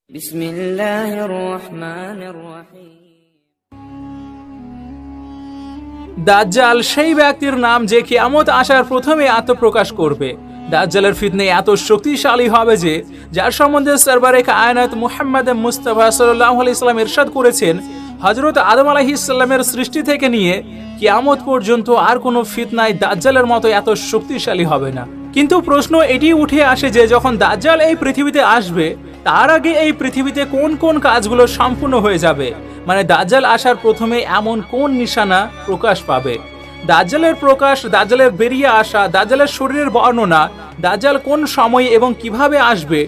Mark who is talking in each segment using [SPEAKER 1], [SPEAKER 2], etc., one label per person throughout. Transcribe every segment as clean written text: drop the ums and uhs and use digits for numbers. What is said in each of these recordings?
[SPEAKER 1] বিসমিল্লাহির রহমানির রহিম।
[SPEAKER 2] দাজ্জাল সেই ব্যক্তির নাম যে কিয়ামত আসার প্রথমে আত্মপ্রকাশ করবে। দাজ্জালের ফিতনা এত শক্তিশালী হবে যে যার সম্বন্ধে সরবারে কায়নাত মুহাম্মদ মুস্তাফা সাল্লাল্লাহু আলাইহি সাল্লাম ইরশাদ করেছেন, হযরত আদম আলাইহিস সালামের সৃষ্টি থেকে নিয়ে কিয়ামত পর্যন্ত আর কোনো ফিতনায় দাজ্জালের মতো এত শক্তিশালী হবে না। কিন্তু প্রশ্ন এটি উঠে আসে যে যখন দাজ্জাল এই পৃথিবীতে আসবে তার আগে এই পৃথিবীতে কোন কোন কাজগুলো সম্পূর্ণ হয়ে যাবে, মানে দাজ্জাল আসার প্রথমে এমন কোন নিশানা প্রকাশ পাবে। দাজ্জালের প্রকাশ, দাজ্জালের বেরিয়ে আসা, দাজ্জালের শরীরের বর্ণনা, দাজ্জাল কোন সময় এবং কিভাবে আসবে,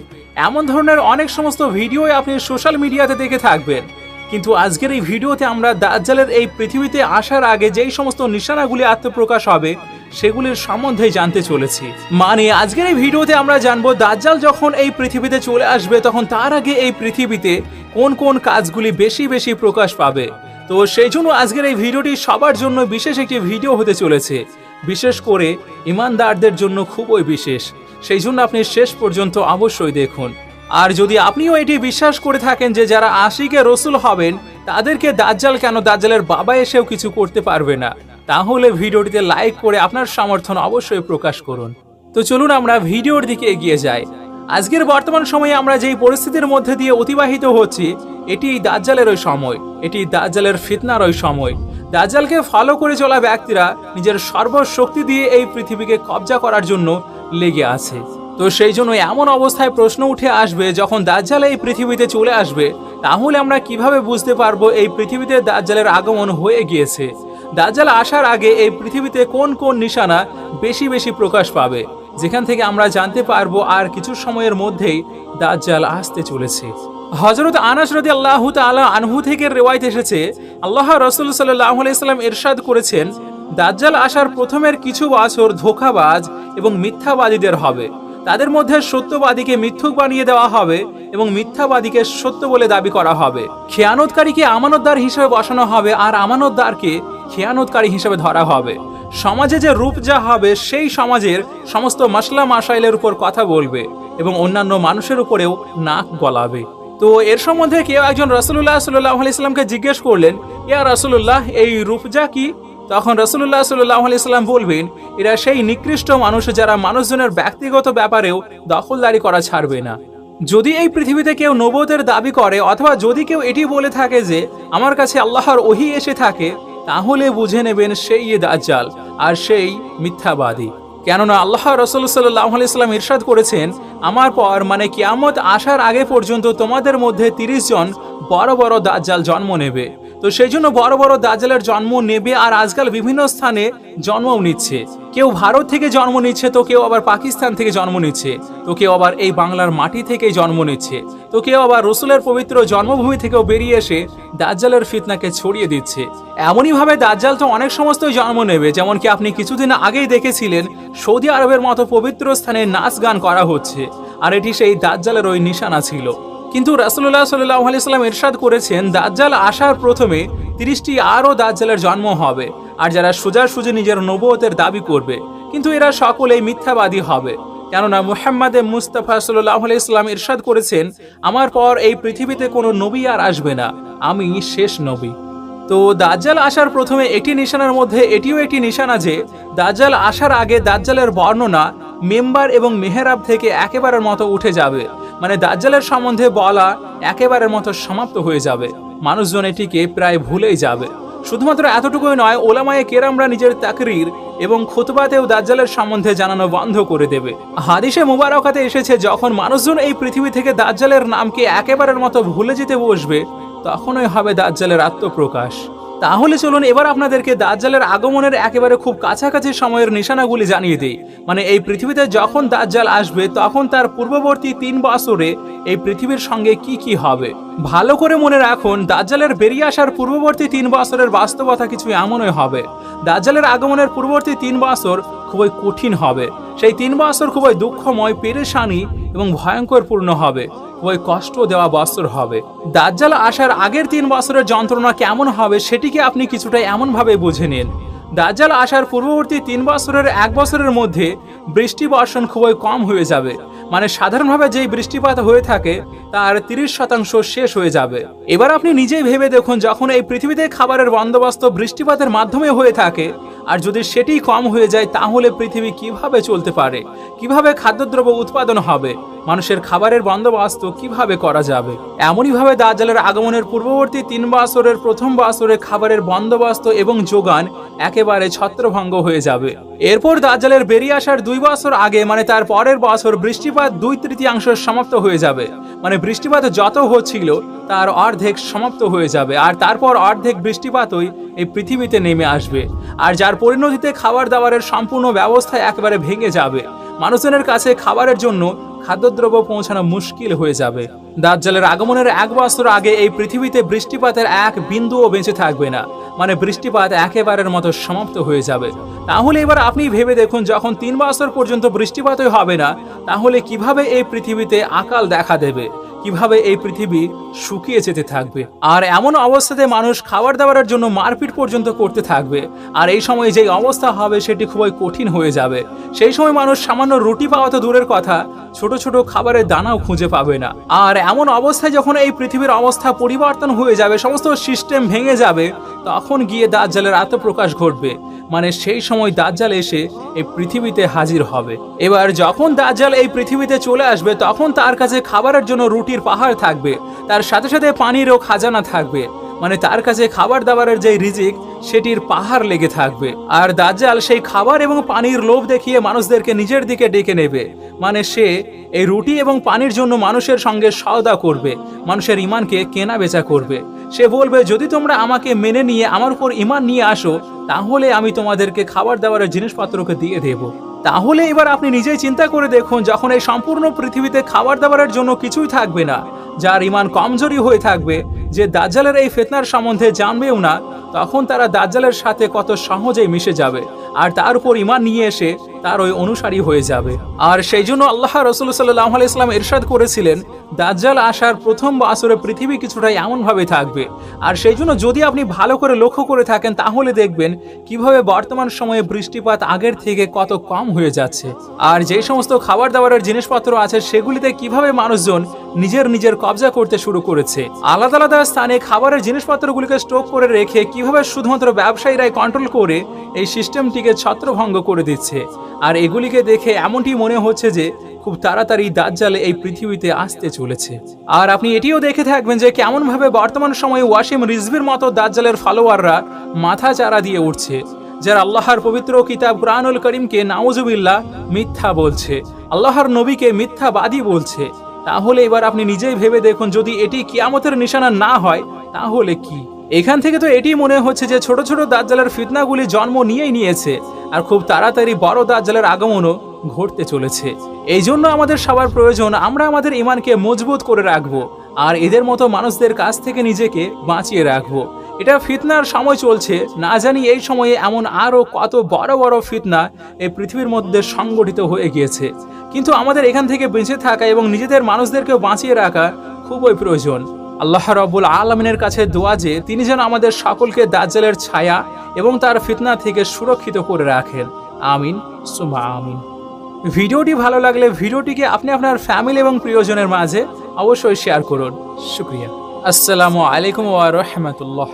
[SPEAKER 2] এমন ধরনের অনেক সমস্ত ভিডিও আপনি সোশ্যাল মিডিয়াতে দেখে থাকবেন। কিন্তু আজকের এই ভিডিওতে আমরা দাজ্জালের এই পৃথিবীতে আসার আগে যেই সমস্ত নিশানাগুলি আত্মপ্রকাশ হবে সেগুলির সম্বন্ধে জানতে চলেছি। মানে আজকের এই ভিডিওতে আমরা জানবো দাজ্জাল যখন এই পৃথিবীতে চলে আসবে তখন তার আগে এই পৃথিবীতে কোন কোন কাজগুলি বেশি বেশি প্রকাশ পাবে। তো সেই জন্য আজকের এই ভিডিওটি সবার জন্য বিশেষ একটি ভিডিও হতে চলেছে, বিশেষ করে ইমানদারদের জন্য খুবই বিশেষ। সেই জন্য আপনি শেষ পর্যন্ত অবশ্যই দেখুন। আর যদি আপনিও এটি বিশ্বাস করে থাকেন যে যারা আশিকে রসুল হবেন তাদেরকে দাজ্জাল কেন দাজ্জালের বাবা এসেও কিছু করতে পারবে না, তাহলে ভিডিওটিতে লাইক করে আপনার সমর্থন অবশ্যই প্রকাশ করুন। তো চলুন আমরা ভিডিওর দিকে এগিয়ে যাই। আজকের বর্তমান সময়ে আমরা যেই পরিস্থিতির মধ্যে দিয়ে অতিবাহিত হচ্ছি এটি দাজ্জালের ওই সময়, এটি দাজ্জালের ফিতনার ওই সময়। দাজ্জালকে ফলো করে চলা ব্যক্তিরা নিজের সর্বশক্তি দিয়ে এই পৃথিবীকে কবজা করার জন্য লেগে আছে। তো সেই জন্য এমন অবস্থায় প্রশ্ন উঠে আসবে যখন দাজ্জাল এই পৃথিবীতে চলে আসবে তাহলে আমরা কিভাবে বুঝতে পারবো এই পৃথিবীতে দাজ্জালের আগমন হয়ে গিয়েছে। দাজ্জাল আসার আগে এই পৃথিবীতে কোন কোন নিশানা বেশি বেশি প্রকাশ পাবে, যেখান থেকে আমরা জানতে পারবো আর কিছু সময়ের মধ্যেই দাজ্জাল আসতে চলেছে। হযরত আনাস রাদিয়াল্লাহু তাআলা আনহু থেকে রিওয়ায়াত এসেছে, আল্লাহ রাসূল সাল্লাল্লাহু আলাইহি সাল্লাম ইরশাদ করেছেন, দাজ্জাল আসার প্রথমের কিছু বছর ধোঁকাবাজ এবং মিথ্যাবাদীদের হবে। তাদের মধ্যে সত্যবাদীকে মিথ্যুক বানিয়ে দেওয়া হবে এবং মিথ্যাবাদীকে সত্য বলে দাবি করা হবে। খেয়ানতকারীকে আমানতদার হিসেবে বসানো হবে আর আমানতদারকে খেয়ানতকারী হিসেবে ধরা হবে। সমাজে যে রূপ যা হবে সেই সমাজের সমস্ত মাসলা মাসাইলের উপর কথা বলবে এবং অন্যান্য মানুষের উপরেও নাক গলাবে। তো এর সম্বন্ধে কেউ একজন রাসূলুল্লাহ সাল্লাল্লাহু আলাইহি সাল্লামকে জিজ্ঞেস করলেন, ইয়া রাসূলুল্লাহ, এই রূপজা কি? তখন রাসূলুল্লাহ সাল্লাল্লাহু আলাইহি সাল্লাম বলবেন, এরা সেই নিকৃষ্ট মানুষ যারা মানুষজনের ব্যক্তিগত ব্যাপারেও দখলদারি করা ছাড়বে না। যদি এই পৃথিবীতে কেউ নবুয়তের দাবি করে অথবা যদি কেউ এটি বলে থাকে যে আমার কাছে আল্লাহর ওহী এসে থাকে, তাহলে বুঝে নেবেন সেই দাজ্জাল আর সেই মিথ্যাবাদী। কেননা আল্লাহ রাসূল সাল্লাল্লাহু আলাইহি সাল্লাম ইরশাদ করেছেন, আমার পর মানে কিয়ামত আসার আগে পর্যন্ত তোমাদের মধ্যে 30 জন বড় বড় দাজ্জাল জন্ম নেবে। তো সেই জন্য বড় বড় দাজ্জালের জন্ম নেবে আর আজকাল বিভিন্ন স্থানে জন্মও নিচ্ছে। কেউ ভারত থেকে জন্ম নিচ্ছে, তো কেউ আবার পাকিস্তান থেকে জন্ম নিচ্ছে, তো কেউ আবার এই বাংলার মাটি থেকেই জন্ম নিচ্ছে, তো কেউ আবার রসুলের পবিত্র জন্মভূমি থেকেও বেরিয়ে এসে দাজ্জালের ফিতনাকে ছড়িয়ে দিচ্ছে। এমনই ভাবে দাজ্জাল তো অনেক সমস্তই জন্ম নেবে, যেমন কি আপনি কিছুদিন আগেই দেখেছিলেন সৌদি আরবের মতো পবিত্র স্থানে নাচ গান করা হচ্ছে, আর এটি সেই দাজ্জালের ওই নিশানা ছিল। কিন্তু রাসূলুল্লাহ সাল্লাল্লাহু আলাইহি সাল্লাম ইরশাদ করেছেন, দাজ্জাল আসার প্রথমে 30টি আরও দাজ্জালের জন্ম হবে, আর যারা সোজাসুজি নিজের নবুয়তের দাবি করবে, কিন্তু এরা সকলেই মিথ্যাবাদী হবে। কেননা মুহাম্মদ মুস্তাফা সাল্লাল্লাহু আলাইহি সাল্লাম ইরশাদ করেছেন, আমার পর এই পৃথিবীতে কোনো নবী আর আসবে না, আমি শেষ নবী। তো দাজ্জাল আসার প্রথমে একটি নিশানার মধ্যে এটিও একটি নিশানা যে দাজ্জাল আসার আগে দাজ্জালের বর্ণনা মেম্বার এবং মেহরাব থেকে একেবারের মতো উঠে যাবে, মানে দাজ্জালের সম্বন্ধে বলা একেবারের মতো সমাপ্ত হয়ে যাবে। মানুষজন এটিকে প্রায় ভুলেই যাবে। শুধুমাত্র এতটুকুই নয়, ওলামায়ে কেরামরা নিজের তাকরীর এবং খুতবাতেও দাজ্জালের সম্বন্ধে জানানো বন্ধ করে দেবে। হাদিসে মুবারকাতে এসেছে, যখন মানুষজন এই পৃথিবী থেকে দাজ্জালের নামকে একেবারের মতো ভুলে যেতে বসবে তখনই হবে দাজ্জালের আত্মপ্রকাশ। তাহলে চলুন এবার আপনাদেরকে দাজ্জালের আগমনের একেবারে খুব কাছাকাছি সময়ের নিশানাগুলি জানিয়ে দিই। মানে এই পৃথিবীতে যখন দাজ্জাল আসবে তখন তার পূর্ববর্তী 3 বছরে এই পৃথিবীর সঙ্গে কি কি হবে ভালো করে মনে রাখুন। দাজ্জালের বেরিয়ে আসার পূর্ববর্তী 3 বছরের বাস্তবতা কিছু এমনই হবে। দাজ্জালের আগমনের পূর্ববর্তী 3 বছর খুবই কঠিন হবে। সেই 3 বছর খুবই দুঃখময়, পেরেশানি এবং ভয়ঙ্কর পূর্ণ হবে, ওই কষ্ট দেওয়া বছর হবে। দাজ্জাল আসার আগের 3 বছরের যন্ত্রণা কেমন হবে সেটিকে আপনি কিছুটা এমনভাবে বুঝে নিন। দাজ্জাল আসার পূর্ববর্তী 3 বছরের 1 বছরের মধ্যে বৃষ্টি বর্ষণ খুবই কম হয়ে যাবে, মানে সাধারণভাবে যেই বৃষ্টিপাত হয়ে থাকে তার 30% শেষ হয়ে যাবে। এবার আপনি নিজেই ভেবে দেখুন, যখন এই পৃথিবীতে খাবারের বন্দোবস্ত বৃষ্টিপাতের মাধ্যমে হয়ে থাকে আর যদি সেটি কম হয়ে যায়, তাহলে পৃথিবী কিভাবে চলতে পারে, কিভাবে খাদ্যদ্রব্য উৎপাদন হবে, মানুষের খাবারের বন্দোবস্ত কিভাবে করা যাবে। এমনইভাবে দাজ্জালের আগমনের পূর্ববর্তী 3 বছরের প্রথম বছরে খাবারের বন্দোবস্ত এবং যোগান একেবারে ছত্রভঙ্গ হয়ে যাবে। এরপর দাজ্জালের বেরিয়ে আসার 2 বছর আগে মানে তার পরের বছর বৃষ্টিপাত 2/3 সমাপ্ত হয়ে যাবে। মানে বৃষ্টিপাত যত হচ্ছিল তার অর্ধেক সমাপ্ত হয়ে যাবে, আর তারপর অর্ধেক বৃষ্টিপাতই এই পৃথিবীতে নেমে আসবে, আর যার পরিণতিতে খাবার দাবারের সম্পূর্ণ ব্যবস্থা একেবারে ভেঙে যাবে। মানুষজনের কাছে খাবারের জন্য খাদ্যদ্রব্য পৌঁছানো মুশকিল হয়ে যাবে। দাজ্জালের আগমনের 1 বছর আগে এই পৃথিবীতে বৃষ্টিপাতের এক বিন্দুও বেঁচে থাকবে না, মানে বৃষ্টিপাত একেবারের মতো সমাপ্ত হয়ে যাবে। তাহলে এবার আপনি ভেবে দেখুন, যখন 3 বছর পর্যন্ত বৃষ্টিপাতই হবে না, তাহলে কিভাবে এই পৃথিবীতে আকাল দেখা দেবে, কিভাবে এই পৃথিবী শুকিয়ে যেতে থাকবে। আর এমন অবস্থাতে মানুষ খাবার দাবারের জন্য মারপিট পর্যন্ত করতে থাকবে, আর এই সময় যে অবস্থা হবে সেটি খুবই কঠিন হয়ে যাবে। সেই সময় মানুষ সামান্য রুটি পাওয়া তো দূরের কথা, ছোট ছোট খাবারের দানাও খুঁজে পাবে না। আর এমন অবস্থায় যখন এই পৃথিবীর অবস্থা পরিবর্তন হয়ে যাবে, সমস্ত সিস্টেম ভেঙে যাবে, তখন গিয়ে দাজ্জালের আত্মপ্রকাশ ঘটবে। মানে সেই সময় দাজ্জাল এসে এই পৃথিবীতে হাজির হবে। এবার যখন দাজ্জাল এই পৃথিবীতে চলে আসবে, তখন তার কাছে খাবারের জন্য রুটির পাহাড় থাকবে, তার সাথে সাথে পানিরও খাজানা থাকবে। মানে তার কাছে খাবার দাবারের যে রিজিক সেটির পাহাড় লেগে থাকবে। আর দাজ্জাল সেই খাবার এবং পানির লোভ দেখিয়ে মানুষদেরকে নিজের দিকে ডেকে নেবে। মানে সে এই রুটি এবং পানির জন্য মানুষের সঙ্গে সওদা করবে, মানুষের ইমানকে কেনা বেচা করবে। সে বলবে, যদি তোমরা আমাকে মেনে নিয়ে আমার উপর ইমান নিয়ে আসো, তাহলে আমি তোমাদেরকে খাবার দাবারের জিনিসপত্রকে দিয়ে দেব। তাহলে এবার আপনি নিজেই চিন্তা করে দেখুন, যখন এই সম্পূর্ণ পৃথিবীতে খাবার দাবারের জন্য কিছুই থাকবে না, যার ইমান কমজোরি হয়ে থাকবে, যে দাজ্জালের এই ফিতনার সম্বন্ধে জানবেও না, তখন তারা দাজ্জালের সাথে কত সহজেই মিশে যাবে আর তার উপর ইমান নিয়ে এসে তার ওই অনুসারী হয়ে যাবে। আর সেই জন্য আল্লাহ রাসূল সাল্লাল্লাহু আলাইহি ওয়াসাল্লাম ইরশাদ করেছিলেন, দাজ্জাল আসার প্রথম বছরে পৃথিবী কিছুটা এমনভাবে থাকবে। আর সেই জন্য যদি আপনি ভালো করে লক্ষ্য করে থাকেন, তাহলে দেখবেন কিভাবে বর্তমান সময়ে বৃষ্টিপাত আগের থেকে কত কম হয়ে যাচ্ছে। আর যে সমস্ত খাবার দাবারের জিনিসপত্র আছে, সেগুলিতে কিভাবে মানুষজন নিজের কবজা করতে শুরু করেছে। আলাদা আলাদা স্থানে খাবারের জিনিসপত্রগুলিকে স্টক করে রেখে কিভাবে শুধুমাত্র ব্যবসায়ীরাই কন্ট্রোল করে এই সিস্টেমটিকে ছত্রভঙ্গ করে দিচ্ছে। আর এগুলিকে দেখে এমনটি মনে হচ্ছে যে খুব তাড়াতাড়ি দাজ্জাল এই পৃথিবীতে আসতে চলেছে। আর আপনি এটিও দেখে থাকবেন যে কেমন ভাবে বর্তমান সময়ে ওয়াসিম রিজভির মতো দাজ্জালের ফলোয়াররা মাথা চারা দিয়ে উঠছে, যারা আল্লাহর পবিত্র কিতাব কুরআনুল কারীমকে নাউজুবিল্লাহ মিথ্যা বলছে, আল্লাহর নবীকে মিথ্যাবাদী বলছে। তাহলে এবার আপনি নিজেই ভেবে দেখুন, যদি এটি কিয়ামতের নিশানা না হয় তাহলে কি? এখান থেকে তো এটি মনে হচ্ছে যে ছোট ছোট দাজ্জালের ফিতনাগুলি জন্ম নিয়েই নিয়েছে, আর খুব তাড়াতাড়ি বড় দাজ্জালের আগমনও ঘটতে চলেছে। এই জন্য আমাদের সবার প্রয়োজন আমরা আমাদের ঈমানকে মজবুত করে রাখবো, আর এদের মতো মানুষদের কাছ থেকে নিজেকে বাঁচিয়ে রাখবো। এটা ফিতনার সময় চলছে, না জানি এই সময়ে এমন আরো কত বড় বড় ফিতনা এই পৃথিবীর মধ্যে সংগঠিত হয়ে গিয়েছে। কিন্তু আমাদের এখান থেকে বেঁচে থাকা এবং নিজেদের মানুষদেরকেও বাঁচিয়ে রাখা খুবই প্রয়োজন। আল্লাহ রাব্বুল আলামিনের কাছে দোয়া যে তিনি যেন আমাদের সকলকে দাজ্জালের ছায়া এবং তার ফিতনা থেকে সুরক্ষিত করে রাখেন। আমিন সুম্মা আমিন। ভিডিওটি ভালো লাগলে ভিডিওটিকে আপনি আপনার ফ্যামিলি এবং প্রিয়জনের মাঝে অবশ্যই শেয়ার করুন। শুকরিয়া। আসসালামু আলাইকুম ওয়া রাহমাতুল্লাহ।